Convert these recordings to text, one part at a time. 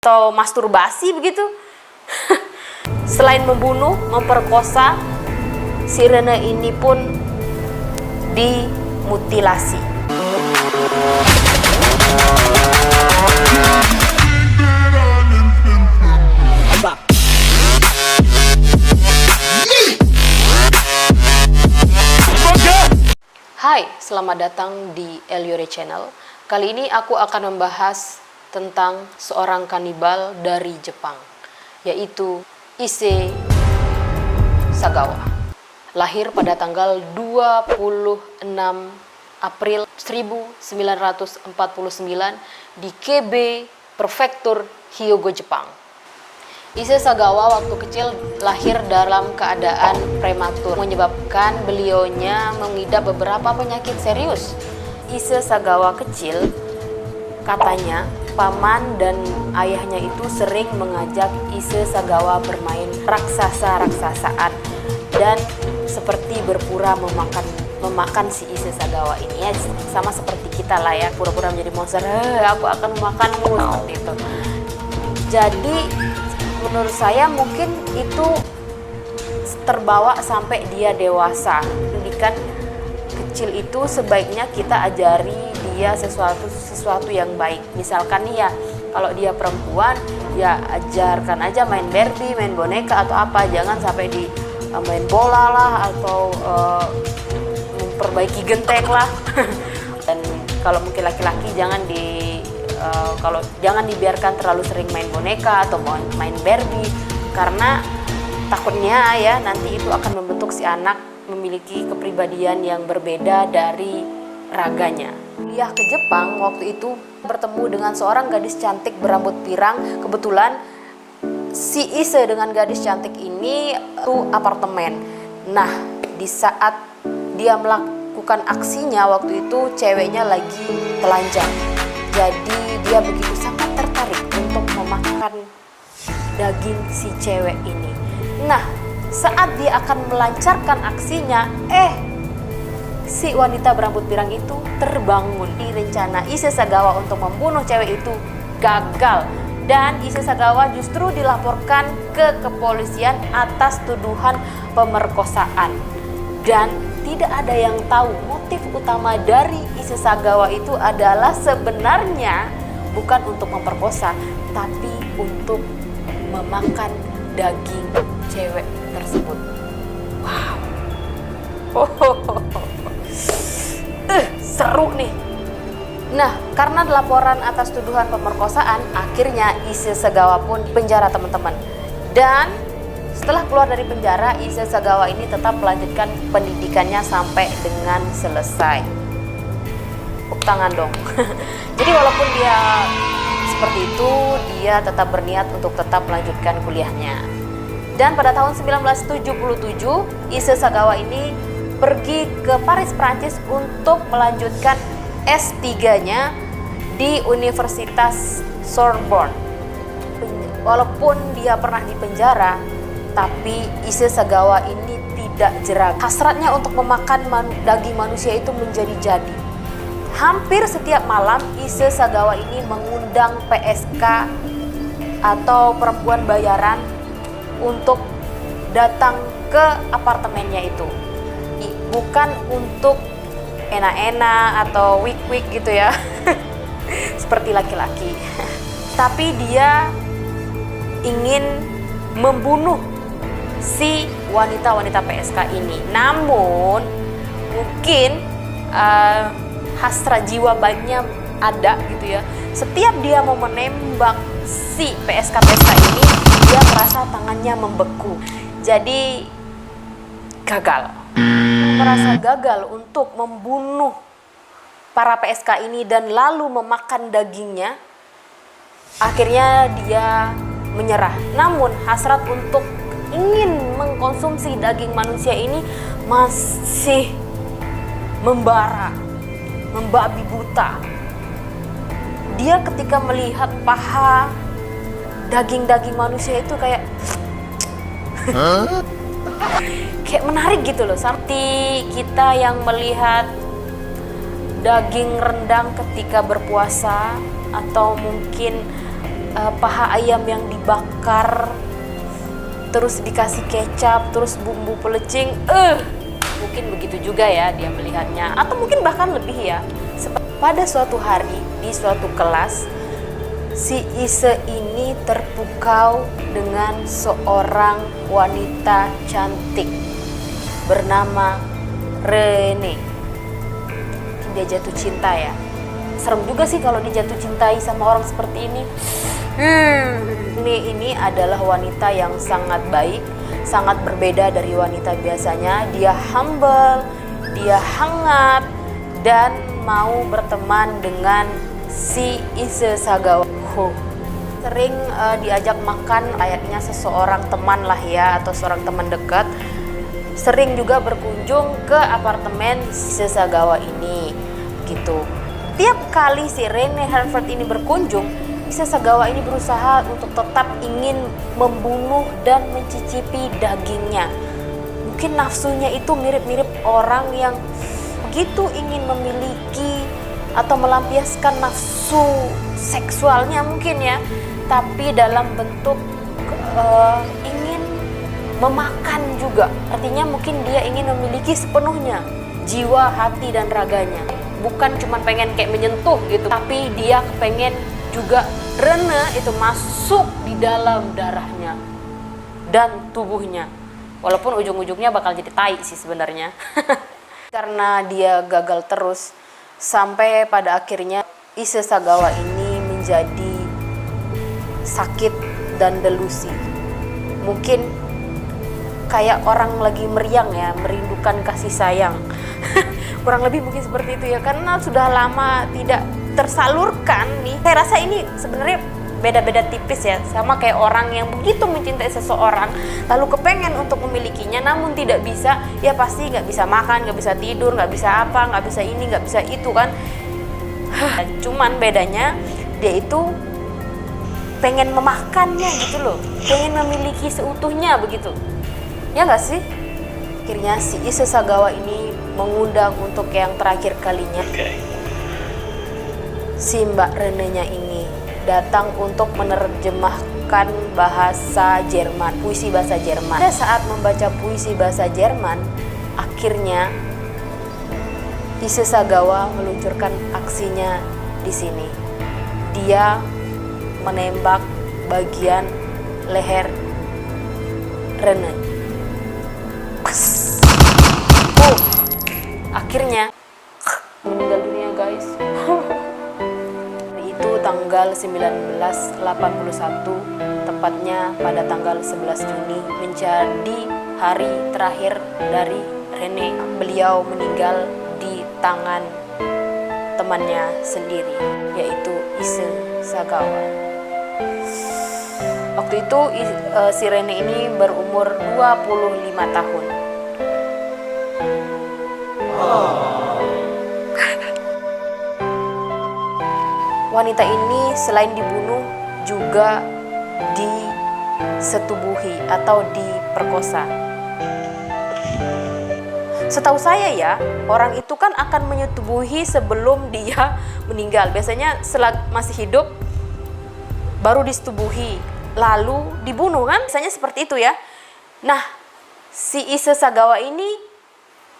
atau masturbasi begitu. Selain membunuh, memperkosa, si Rene ini pun dimutilasi. Hai, selamat datang di Eliore Channel. Kali ini aku akan membahas tentang seorang kanibal dari Jepang, yaitu Issei Sagawa. Lahir pada tanggal 26 April 1949 di Kebe, Prefektur Hyogo, Jepang. Issei Sagawa waktu kecil lahir dalam keadaan prematur, menyebabkan beliaunya mengidap beberapa penyakit serius. Issei Sagawa kecil, katanya paman dan ayahnya itu sering mengajak Issei Sagawa bermain raksasa-raksasaan dan seperti berpura memakan si Issei Sagawa ini, ya sama seperti kita lah ya, pura-pura menjadi monster. Aku akan memakanmu, seperti itu. Jadi menurut saya mungkin itu terbawa sampai dia dewasa. Pendidikan kecil itu sebaiknya kita ajari dia sesuatu yang baik. Misalkan nih ya, kalau dia perempuan ya ajarkan aja main Barbie, main boneka atau apa. Jangan sampai di main bola lah atau memperbaiki genteng lah. Dan kalau mungkin laki-laki jangan jangan dibiarkan terlalu sering main boneka atau main Barbie, karena takutnya ya nanti itu akan membentuk si anak memiliki kepribadian yang berbeda dari raganya. Kuliah ke Jepang waktu itu bertemu dengan seorang gadis cantik berambut pirang. Kebetulan si Issei dengan gadis cantik ini tuh apartemen. Nah, di saat dia melakukan aksinya waktu itu ceweknya lagi telanjang. Jadi dia begitu sangat tertarik untuk memakan daging si cewek ini. Nah, saat dia akan melancarkan aksinya, si wanita berambut pirang itu terbangun. Rencana Issei Sagawa untuk membunuh cewek itu gagal. Dan Issei Sagawa justru dilaporkan ke kepolisian atas tuduhan pemerkosaan. Dan tidak ada yang tahu motif utama dari Issei Sagawa itu adalah sebenarnya bukan untuk memperkosa, tapi untuk memakan daging cewek tersebut. Wow. Seru nih. Nah, karena laporan atas tuduhan pemerkosaan, akhirnya Issei Sagawa pun penjara, teman-teman. Dan setelah keluar dari penjara, Issei Sagawa ini tetap melanjutkan pendidikannya sampai dengan selesai. Tepuk tangan dong. Jadi walaupun dia seperti itu, dia tetap berniat untuk tetap melanjutkan kuliahnya. Dan pada tahun 1977, Issei Sagawa ini pergi ke Paris, Prancis untuk melanjutkan S3-nya di Universitas Sorbonne. Walaupun dia pernah di penjara, tapi Issei Sagawa ini tidak jerah. Hasratnya untuk memakan daging manusia itu menjadi-jadi. Hampir setiap malam Issei Sagawa ini mengundang PSK atau perempuan bayaran untuk datang ke apartemennya itu. Bukan untuk enak-enak atau wik-wik gitu ya, seperti laki-laki. Tapi dia ingin membunuh si wanita-wanita PSK ini. Namun mungkin hasrat jiwa baiknya ada gitu ya. Setiap dia mau menembak si PSK-PSK ini, dia merasa tangannya membeku. Jadi gagal. Merasa gagal untuk membunuh para PSK ini dan lalu memakan dagingnya. Akhirnya dia menyerah. Namun hasrat untuk ingin mengkonsumsi daging manusia ini masih membara, membabi buta. Dia ketika melihat paha daging-daging manusia itu kayak kayak menarik gitu loh. Seperti kita yang melihat daging rendang ketika berpuasa, atau mungkin paha ayam yang dibakar, terus dikasih kecap, terus bumbu pelecing. Mungkin begitu juga ya dia melihatnya, atau mungkin bahkan lebih ya. Pada suatu hari di suatu kelas, si Ise ini terpukau dengan seorang wanita cantik bernama Rene. Dia jatuh cinta ya. Serem juga sih kalau dia jatuh cintai sama orang seperti ini. Ini adalah wanita yang sangat baik, sangat berbeda dari wanita biasanya. Dia humble, dia hangat, dan mau berteman dengan si Ise Sagawa. Sering diajak makan layaknya seseorang teman lah ya, atau seorang teman dekat. Sering juga berkunjung ke apartemen Ise Sagawa ini gitu. Tiap kali si Rene Harvard ini berkunjung, Ise Sagawa ini berusaha untuk tetap ingin membunuh dan mencicipi dagingnya. Mungkin nafsunya itu mirip-mirip orang yang begitu ingin memiliki atau melampiaskan nafsu seksualnya mungkin ya, tapi dalam bentuk ingin memakan juga. Artinya mungkin dia ingin memiliki sepenuhnya jiwa, hati, dan raganya. Bukan cuma pengen kayak menyentuh gitu, tapi dia pengen juga Rene itu masuk di dalam darahnya dan tubuhnya. Walaupun ujung-ujungnya bakal jadi tai sih sebenarnya. Karena dia gagal terus, sampai pada akhirnya Ise Sagawa ini menjadi sakit dan delusi. Mungkin kayak orang lagi meriang ya, merindukan kasih sayang. Kurang lebih mungkin seperti itu ya, karena sudah lama tidak tersalurkan nih. Saya rasa ini sebenarnya beda-beda tipis ya, sama kayak orang yang begitu mencintai seseorang lalu kepengen untuk memilikinya namun tidak bisa, ya pasti nggak bisa makan, nggak bisa tidur, nggak bisa apa, nggak bisa ini, nggak bisa itu kan. Cuman bedanya dia itu pengen memakannya gitu loh, pengen memiliki seutuhnya begitu, ya nggak sih? Akhirnya si Ise Sagawa ini mengundang untuk yang terakhir kalinya. Si Mbak Renenya ini datang untuk menerjemahkan bahasa Jerman, puisi bahasa Jerman. Pada saat membaca puisi bahasa Jerman, akhirnya Ise Sagawa meluncurkan aksinya di sini. Dia menembak bagian leher Rene. Akhirnya meninggal dunia guys. Itu tanggal 1981, tepatnya pada tanggal 11 Juni menjadi hari terakhir dari Rene. Beliau meninggal di tangan temannya sendiri, yaitu Ise Sagawa. Waktu itu si Rene ini berumur 25 tahun. Wanita ini selain dibunuh juga disetubuhi atau diperkosa. Setahu saya ya, orang itu kan akan menyetubuhi sebelum dia meninggal. Biasanya masih hidup baru disetubuhi, lalu dibunuh kan? Biasanya seperti itu ya. Nah, si Ise Sagawa ini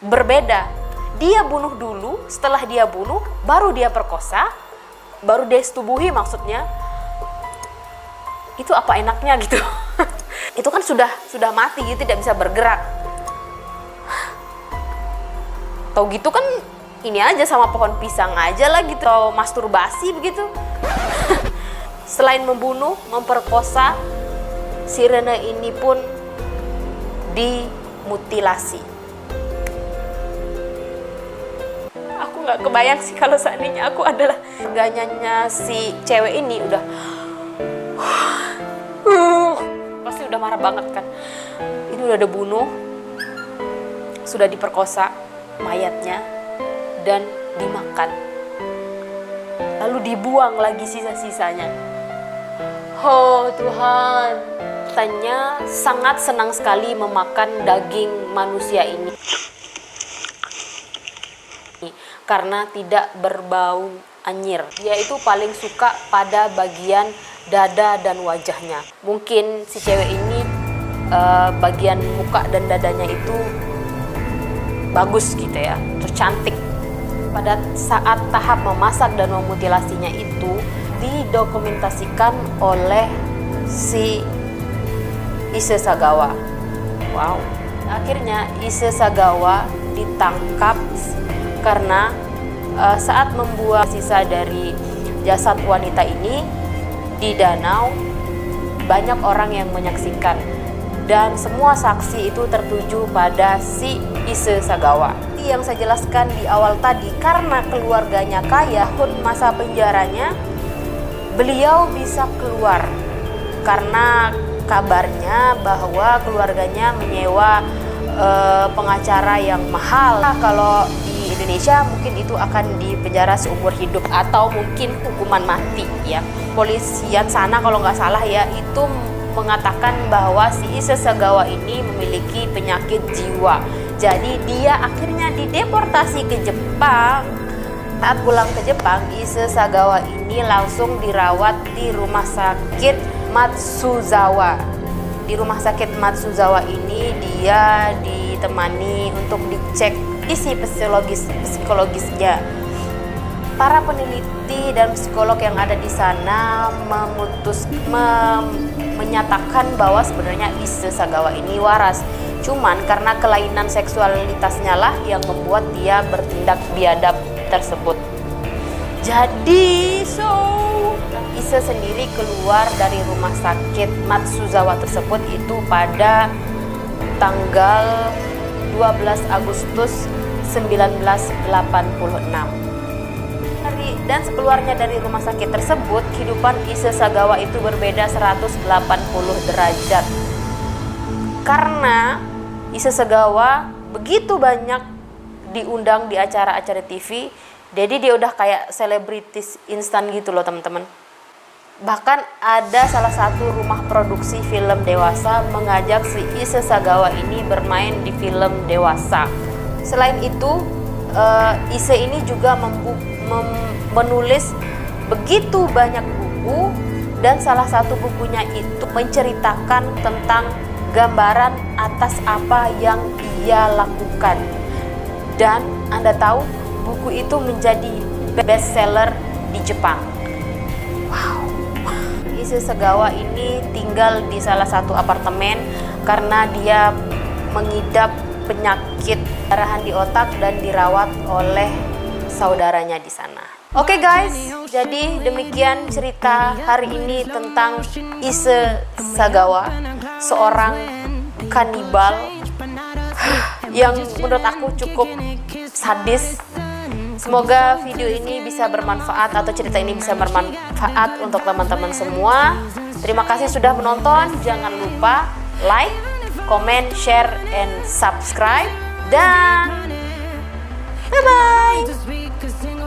berbeda. Dia bunuh dulu, setelah dia bunuh baru dia perkosa, baru dia setubuhi maksudnya. Itu apa enaknya gitu. Itu kan sudah mati gitu, tidak bisa bergerak. Tau gitu kan ini aja sama pohon pisang aja lah gitu, atau masturbasi begitu. Selain membunuh, memperkosa, si Rene ini pun dimutilasi. Aku nggak kebayang sih kalau seandainya aku adalah keluarganya si cewek ini, udah pasti udah marah banget kan. Ini udah dibunuh, sudah diperkosa mayatnya dan dimakan, lalu dibuang lagi sisa-sisanya. Oh Tuhan, katanya sangat senang sekali memakan daging manusia ini karena tidak berbau anyir. Dia itu paling suka pada bagian dada dan wajahnya. Mungkin si cewek ini bagian muka dan dadanya itu bagus gitu ya, terus cantik. Pada saat tahap memasak dan memutilasinya itu didokumentasikan oleh si Ise Sagawa. Wow. Akhirnya Ise Sagawa ditangkap karena saat membuang sisa dari jasad wanita ini di danau, banyak orang yang menyaksikan dan semua saksi itu tertuju pada si Ise Sagawa. Yang saya jelaskan di awal tadi, karena keluarganya kaya, pun masa penjaranya beliau bisa keluar karena kabarnya bahwa keluarganya menyewa pengacara yang mahal. Kalau di Indonesia mungkin itu akan dipenjara seumur hidup atau mungkin hukuman mati ya. Polisian sana kalau nggak salah ya itu mengatakan bahwa si Ise Sagawa ini memiliki penyakit jiwa. Jadi dia akhirnya dideportasi ke Jepang. Saat pulang ke Jepang, Ise Sagawa ini langsung dirawat di rumah sakit Matsuzawa. Di rumah sakit Matsuzawa ini dia ditemani untuk dicek isi psikologisnya. Para peneliti dan psikolog yang ada di sana menyatakan bahwa sebenarnya Ise Sagawa ini waras. Cuman karena kelainan seksualitasnya lah yang membuat dia bertindak biadab tersebut. Jadi Ise sendiri keluar dari rumah sakit Matsuzawa tersebut itu pada tanggal 12 Agustus 1986. Dan sekeluarnya dari rumah sakit tersebut, kehidupan Ise Sagawa itu berbeda 180 derajat. Karena Ise Sagawa begitu banyak diundang di acara-acara TV, jadi dia udah kayak selebritis instan gitu loh teman-teman. Bahkan ada salah satu rumah produksi film dewasa mengajak si Ise Sagawa ini bermain di film dewasa. Selain itu, Ise ini juga menulis begitu banyak buku, dan salah satu bukunya itu menceritakan tentang gambaran atas apa yang ia lakukan. Dan Anda tahu, buku itu menjadi bestseller di Jepang. Wow. Ise Sagawa ini tinggal di salah satu apartemen karena dia mengidap penyakit perdarahan di otak dan dirawat oleh saudaranya di sana. Oke guys, jadi demikian cerita hari ini tentang Ise Sagawa, seorang kanibal yang menurut aku cukup sadis. Semoga video ini bisa bermanfaat atau cerita ini bisa bermanfaat untuk teman-teman semua. Terima kasih sudah menonton. Jangan lupa like, comment, share, and subscribe. Dan bye-bye.